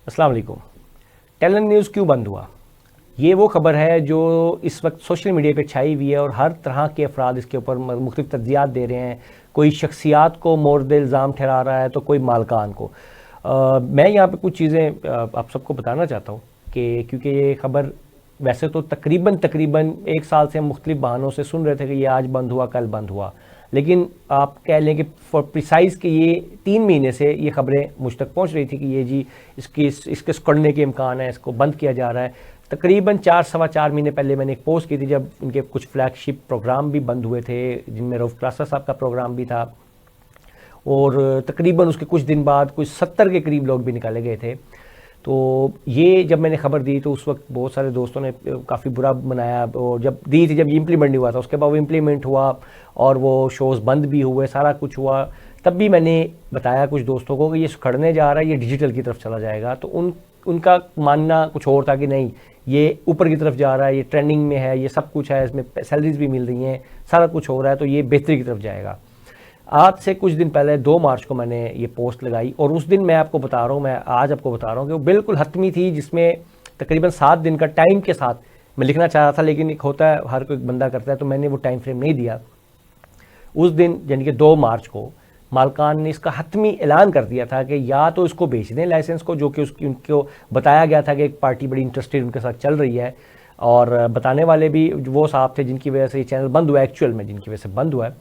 अस्सलाम वालेकुम। Talent news क्यों बंद हुआ? ये वो खबर है जो इस वक्त सोशल मीडिया पे छाई हुई है और हर तरह के अफराद इसके ऊपर मुख्तलिफ तज्जियात दे रहे हैं। कोई शख्सियात को मोर्द इल्ज़ाम ठहरा रहा है तो कोई मालकान को। मैं यहाँ पे कुछ चीज़ें आप सबको बताना चाहता हूँ कि क्योंकि ये खबर वैसे तो तकरीबन एक साल से हम मुख्तलिफ बहानों से सुन रहे थे कि ये आज बंद हुआ, कल बंद हुआ, लेकिन आप कह लें कि फॉर प्रिसाइज कि ये 3 महीने से ये खबरें मुझ तक पहुँच रही थी कि ये जी इसके सिकुड़ने के इम्कान है, इसको बंद किया जा रहा है। तकरीबन 4 सवा 4 महीने पहले मैंने एक पोस्ट की थी जब इनके कुछ फ्लैगशिप प्रोग्राम भी बंद हुए थे, जिनमें रऊफ क्लासा साहब का प्रोग्राम भी था, और तकरीबन उसके कुछ दिन बाद कुछ 70 के करीब लोग भी निकाले गए थे। तो ये जब मैंने खबर दी तो उस वक्त बहुत सारे दोस्तों ने काफ़ी बुरा मनाया, और जब दी थी, जब ये इम्प्लीमेंट नहीं हुआ था, उसके बाद वो इम्प्लीमेंट हुआ और वो शोज़ बंद भी हुए, सारा कुछ हुआ। तब भी मैंने बताया कुछ दोस्तों को कि ये सुखड़ने जा रहा है, ये डिजिटल की तरफ चला जाएगा। तो उनका मानना कुछ और था कि नहीं, ये ऊपर की तरफ जा रहा है, ये ट्रेंडिंग में है, ये सब कुछ है, इसमें सैलरीज भी मिल रही हैं, सारा कुछ हो रहा है, तो ये बेहतरी की तरफ जाएगा। आज से कुछ दिन पहले 2 मार्च को मैंने ये पोस्ट लगाई और उस दिन मैं आपको बता रहा हूँ, मैं आज आपको बता रहा हूँ कि वो बिल्कुल हतमी थी, जिसमें तकरीबन 7 दिन का टाइम के साथ मैं लिखना चाह रहा था, लेकिन एक होता है, हर कोई बंदा करता है, तो मैंने वो टाइम फ्रेम नहीं दिया। उस दिन यानी कि 2 मार्च को मालकान ने इसका हतमी ऐलान कर दिया था कि या तो इसको बेच दें लाइसेंस को, जो कि उनको बताया गया था कि एक पार्टी बड़ी इंटरेस्टेड उनके साथ चल रही है, और बताने वाले भी वो साहब थे जिनकी वजह से ये चैनल बंद हुआ, एक्चुअल में जिनकी वजह से बंद हुआ है।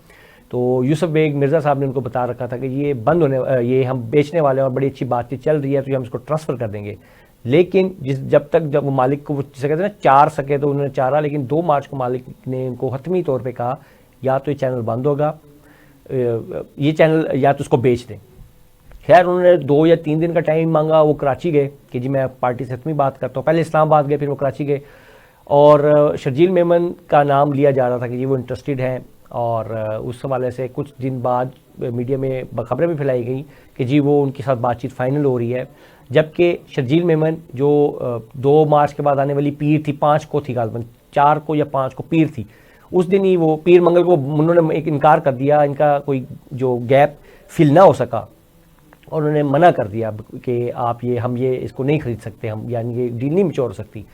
तो यूसुफ बेग मिर्ज़ा साहब ने उनको बता रखा था कि ये बंद होने, ये हम बेचने वाले हैं और बड़ी अच्छी बातचीत चल रही है, तो हम इसको ट्रांसफ़र कर देंगे। लेकिन जब वो मालिक को, वो जिसे कहते हैं ना, चार सके तो उन्होंने चारा, लेकिन 2 मार्च को मालिक ने उनको हतमी तौर पे कहा या तो ये चैनल बंद होगा, ये चैनल, या तो उसको बेच दें। खैर उन्होंने 2 या 3 दिन का टाइम मांगा। वो कराची गए कि जी मैं पार्टी से हतमी बात करता हूँ, पहले इस्लामाबाद गए, फिर वो कराची गए, और शर्जील मेमन का नाम लिया जा रहा था कि जी वो इंटरेस्टेड हैं, और उस हवाले से कुछ दिन बाद मीडिया में खबरें भी फैलाई गई कि जी वो उनके साथ बातचीत फाइनल हो रही है। जबकि शर्जील मेमन जो 2 मार्च के बाद आने वाली पीर थी, 5 को थी, गालबन 4 को या 5 को पीर थी, उस दिन ही वो पीर मंगल को उन्होंने एक इनकार कर दिया, इनका कोई जो गैप फिल ना हो सका, और उन्होंने मना कर दिया कि आप हम ये इसको नहीं खरीद सकते, हम यानी ये डील नहीं मिचोड़ सकती।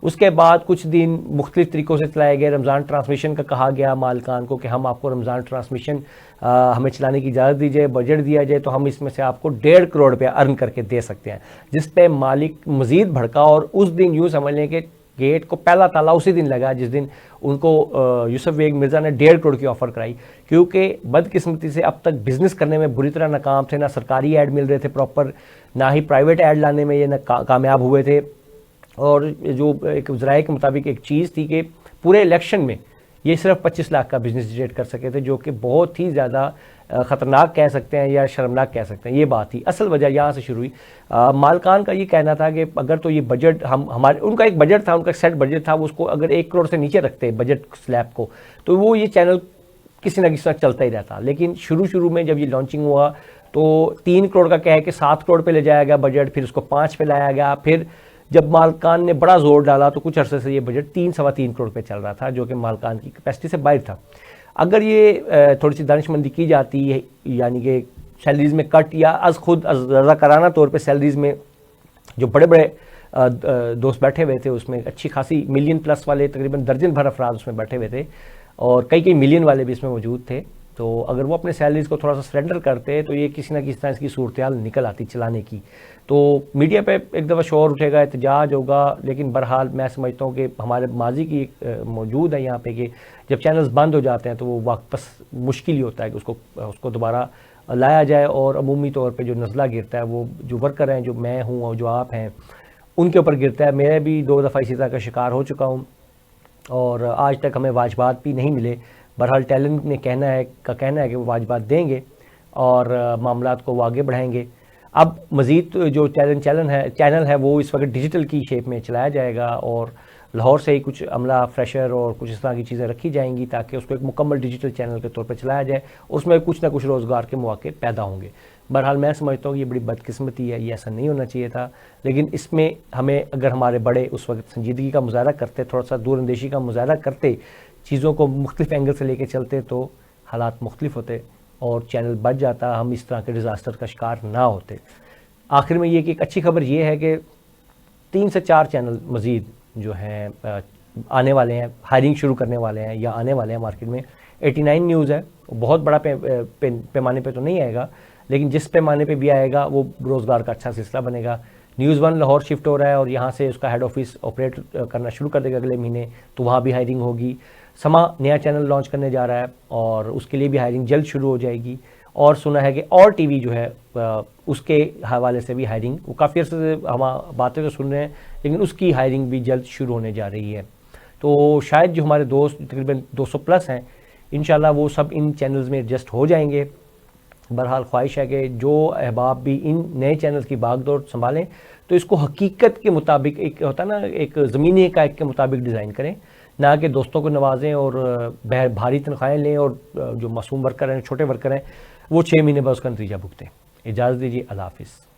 उसके बाद कुछ दिन मुख्तलिफ तरीक़ों से चलाए गए। रमज़ान ट्रांसमिशन का कहा गया मालकान को कि हम आपको रमज़ान ट्रांसमिशन हमें चलाने की इजाज़त दीजिए, बजट दिया जाए, तो हम इसमें से आपको 1.5 करोड़ रुपया अर्न करके दे सकते हैं, जिस पे मालिक मज़ीद भड़का। और उस दिन यूँ समझ लें कि गेट को पहला ताला उसी दिन लगा जिस दिन उनको यूसुफ बेग मिर्ज़ा ने 1.5 करोड़ की ऑफ़र कराई, क्योंकि बदकिस्मती से अब तक बिज़नेस करने में बुरी तरह नाकाम थे। ना सरकारी ऐड मिल रहे थे प्रॉपर, ना ही प्राइवेट ऐड लाने में ये ना कामयाब हुए थे। और जो एक ज़राए के मुताबिक एक चीज़ थी कि पूरे इलेक्शन में ये सिर्फ 25 लाख का बिज़नेस जनरेट कर सके थे, जो कि बहुत ही ज़्यादा ख़तरनाक कह सकते हैं या शर्मनाक कह सकते हैं। ये बात थी, असल वजह यहाँ से शुरू हुई। मालकान का ये कहना था कि अगर तो ये बजट उनका एक बजट था, उनका सेट बजट था, वो उसको अगर 1 करोड़ से नीचे रखते बजट स्लैब को, तो वो ये चैनल किसी न किसी तरह चलता ही रहता। लेकिन शुरू में जब ये लॉन्चिंग हुआ तो 3 करोड़ का कह के 7 करोड़ पे ले जाया गया बजट, फिर उसको 5 पे लाया गया। फिर जब मालकान ने बड़ा जोर डाला तो कुछ अरसे से ये बजट 3-3.25 करोड़ पे चल रहा था, जो कि मालकान की कैपेसिटी से बाहर था। अगर ये थोड़ी सी दानिशमंदी की जाती है, यानी कि सैलरीज़ में कट, या खुद रज़ाकाराना तौर पे सैलरीज़ में जो बड़े बड़े दोस्त बैठे हुए थे, उसमें अच्छी खासी मिलियन प्लस वाले तकरीबन दर्जन भर अफराद उसमें बैठे हुए थे, और कई मिलियन वाले भी इसमें मौजूद थे। तो अगर वो अपने सैलरीज़ को थोड़ा सा सरेंडर करते तो ये किसी न किसी तरह इसकी सूरत निकल आती चलाने की। तो मीडिया पे एक दफ़ा शोर उठेगा, एहतजाज होगा, लेकिन बहरहाल मैं समझता हूँ कि हमारे माजी की मौजूद है यहाँ पे कि जब चैनल्स बंद हो जाते हैं तो वो वापस मुश्किल ही होता है कि उसको दोबारा लाया जाए। और अमूमी तौर पे जो नज़ला गिरता है वो जो वर्कर हैं, जो मैं हूँ और जो आप हैं, उनके ऊपर गिरता है। मैं भी 2 दफ़ा इसी तरह का शिकार हो चुका हूँ और आज तक हमें वाजबात भी नहीं मिले। बहरहाल टैलेंट ने कहना है कि वो वाजबात देंगे और मामलात को वो आगे बढ़ाएंगे। अब मज़ीद जो चैनल है वो इस वक्त डिजिटल की शेप में चलाया जाएगा, और लाहौर से ही कुछ अमला, फ्रेशर और कुछ इस तरह की चीज़ें रखी जाएंगी ताकि उसको एक मुकम्मल डिजिटल चैनल के तौर पर चलाया जाए। उसमें कुछ ना कुछ रोज़गार के मौके पैदा होंगे। बहरहाल मैं समझता हूँ ये बड़ी बदकिस्मती है, ये ऐसा नहीं होना चाहिए था। लेकिन इसमें हमें, अगर हमारे बड़े उस वक्त संजीदगी का मुजाहरा करते, थोड़ा सा दूरअंदेशी का मुजाहरा करते, चीज़ों को मुख्तलिफ एंगल से लेके चलते, तो हालात मुख्तलिफ होते और चैनल बच जाता, हम इस तरह के डिज़ास्टर का शिकार ना होते। आखिर में ये कि एक अच्छी खबर ये है कि 3 से 4 चैनल मज़ीद जो हैं आने वाले हैं, हायरिंग शुरू करने वाले हैं या आने वाले हैं मार्केट में। 89 न्यूज़ है, बहुत बड़ा पैमाने पे तो नहीं आएगा, लेकिन जिस पैमाने पे भी आएगा वो रोज़गार का अच्छा सिलसिला बनेगा। न्यूज़ 1 लाहौर शिफ्ट हो रहा है और यहाँ से उसका हेड ऑफिस ऑपरेट करना शुरू कर देगा अगले महीने, तो वहाँ भी हायरिंग होगी। समा नया चैनल लॉन्च करने जा रहा है और उसके लिए भी हायरिंग जल्द शुरू हो जाएगी। और सुना है कि और टीवी जो है उसके हवाले से भी हायरिंग, वो काफ़ी अर्से से हम बातें तो सुन रहे हैं, लेकिन उसकी हायरिंग भी जल्द शुरू होने जा रही है। तो शायद जो हमारे दोस्त तकरीबन 200 प्लस हैं, इंशाल्लाह वो सब इन चैनल्स में एडजस्ट हो जाएंगे। बहरहाल ख्वाहिश है कि जो अहबाब भी इन नए चैनल्स की भागदौड़ संभालें तो इसको हकीकत के मुताबिक, एक होता ना एक ज़मीनी हक़ाइक़ के मुताबिक डिज़ाइन करें, ना कि दोस्तों को नवाजें और भारी तनख्वाहें लें और जो मासूम वर्कर हैं, छोटे वर्कर हैं, वो 6 महीने बाद उसका नतीजा भुगतें। इजाज़त दीजिए, अल्लाह हाफ़िज़।